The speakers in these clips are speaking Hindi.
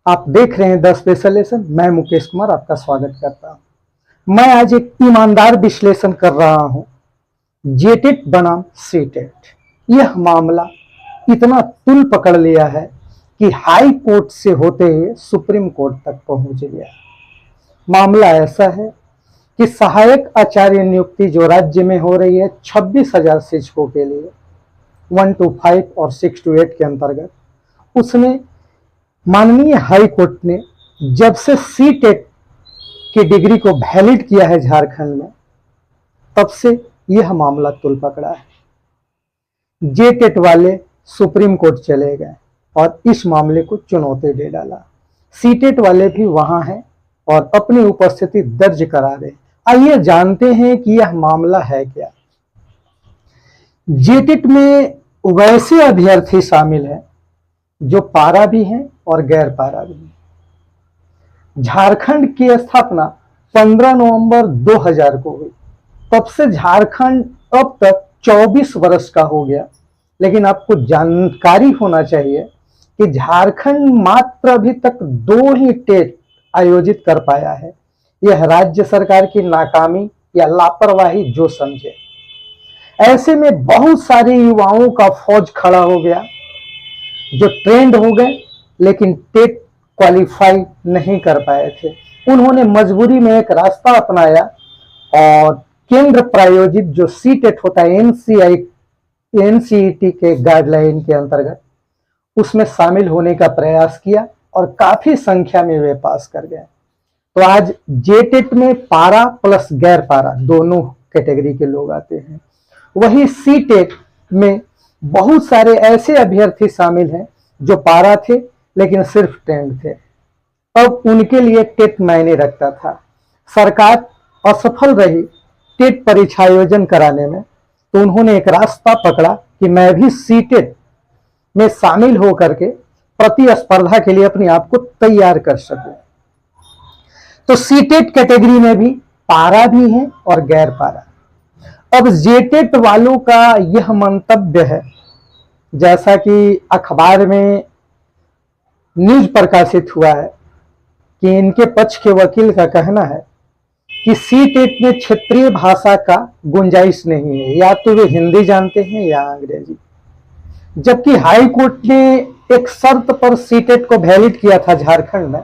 आप देख रहे हैं द स्पेशल लेसन। मैं मुकेश कुमार आपका स्वागत करता हूं। मैं आज एक ईमानदार विश्लेषण कर रहा हूं जेटेट बनाम सीटेट। यह मामला इतना तुल पकड़ लिया है कि हाई कोर्ट से होते हुए सुप्रीम कोर्ट तक पहुंच गया। मामला ऐसा है कि सहायक आचार्य नियुक्ति जो राज्य में हो रही है 26,000 शिक्षकों के लिए 1 to 5 और 6 to 8 के अंतर्गत, उसमें माननीय हाई कोर्ट ने जब से सीटेट की डिग्री को वैलिड किया है झारखंड में, तब से यह मामला तुल पकड़ा है। जेटेट वाले सुप्रीम कोर्ट चले गए और इस मामले को चुनौती दे डाला। सीटेट वाले भी वहां हैं और अपनी उपस्थिति दर्ज करा रहे। आइए जानते हैं कि यह मामला है क्या। जेटेट में वैसे अभ्यर्थी शामिल हैं जो पारा भी हैं और गैर पारा भी हैं। झारखंड की स्थापना 15 नवंबर 2000 को हुई। तब से झारखंड अब तक 24 वर्ष का हो गया। लेकिन आपको जानकारी होना चाहिए कि झारखंड मात्र अभी तक 2 ही टेट आयोजित कर पाया है। यह राज्य सरकार की नाकामी या लापरवाही जो समझे। ऐसे में बहुत सारे युवाओं का फौज खड़ा हो गया जो ट्रेंड हो गए लेकिन टेट क्वालिफाई नहीं कर पाए थे। उन्होंने मजबूरी में एक रास्ता अपनाया और केंद्र प्रायोजित जो सीटेट होता है एनसीईटी के गाइडलाइन के अंतर्गत, उसमें शामिल होने का प्रयास किया और काफी संख्या में वे पास कर गए। तो आज जेटेट में पारा प्लस गैर पारा दोनों कैटेगरी के लोग आते हैं। वही सीटेट में बहुत सारे ऐसे अभ्यर्थी शामिल हैं जो पारा थे लेकिन सिर्फ ट्रेंड थे। अब उनके लिए टेट मायने रखता था। सरकार असफल रही टेट परीक्षा आयोजन कराने में, तो उन्होंने एक रास्ता पकड़ा कि मैं भी सीटेट में शामिल होकर के प्रतिस्पर्धा के लिए अपने आप को तैयार कर सकूं। तो सीटेट कैटेगरी में भी पारा भी है और गैर पारा। अब जेटेट वालों का यह मंतव्य है, जैसा कि अखबार में न्यूज प्रकाशित हुआ है, कि इनके पक्ष के वकील का कहना है कि सीटेट में क्षेत्रीय भाषा का गुंजाइश नहीं है, या तो वे हिंदी जानते हैं या अंग्रेजी। जबकि हाई कोर्ट ने एक शर्त पर सीटेट को वैलिड किया था झारखंड में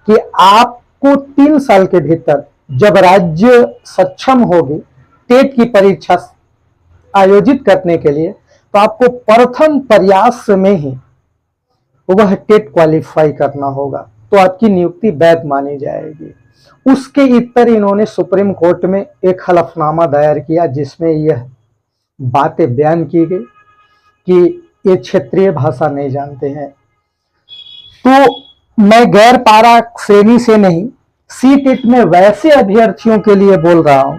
कि आपको 3 साल के भीतर जब राज्य सक्षम होगी टेट की परीक्षा आयोजित करने के लिए, तो आपको प्रथम प्रयास में ही वह टेट क्वालिफाई करना होगा, तो आपकी नियुक्ति वैध मानी जाएगी। उसके इतर इन्होंने सुप्रीम कोर्ट में एक हलफनामा दायर किया जिसमें यह बातें बयान की गई कि ये क्षेत्रीय भाषा नहीं जानते हैं। तो मैं गैर पारा श्रेणी से नहीं, सीटेट में वैसे अभ्यर्थियों के लिए बोल रहा हूं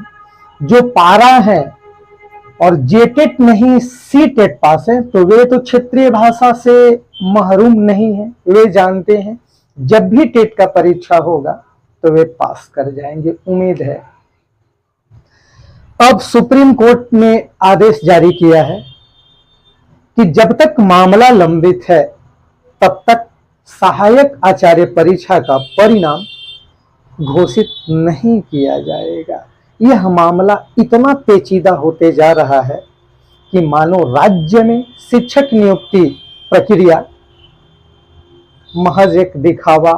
जो पारा है और जेटेट नहीं सीटेट पास है, तो वे तो क्षेत्रीय भाषा से महरूम नहीं है। वे जानते हैं जब भी टेट का परीक्षा होगा तो वे पास कर जाएंगे, उम्मीद है। अब सुप्रीम कोर्ट ने आदेश जारी किया है कि जब तक मामला लंबित है तब तक सहायक आचार्य परीक्षा का परिणाम घोषित नहीं किया जाएगा। यह मामला इतना पेचीदा होते जा रहा है कि मानो राज्य में शिक्षक नियुक्ति प्रक्रिया महज एक दिखावा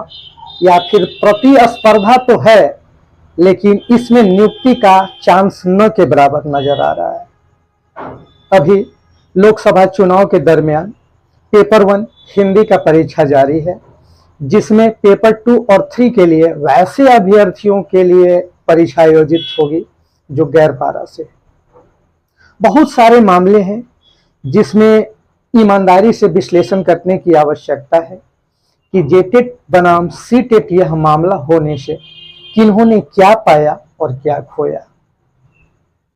या फिर प्रतिस्पर्धा तो है, लेकिन इसमें नियुक्ति का चांस न के बराबर नजर आ रहा है। अभी लोकसभा चुनाव के दरमियान पेपर 1 हिंदी का परीक्षा जारी है, जिसमें पेपर 2 और 3 के लिए वैसे अभ्यर्थियों के लिए परीक्षा आयोजित होगी जो गैर पारा से। बहुत सारे मामले हैं जिसमें ईमानदारी से विश्लेषण करने की आवश्यकता है कि जेटेट बनाम सीटेट यह मामला होने से किन्होंने क्या पाया और क्या खोया।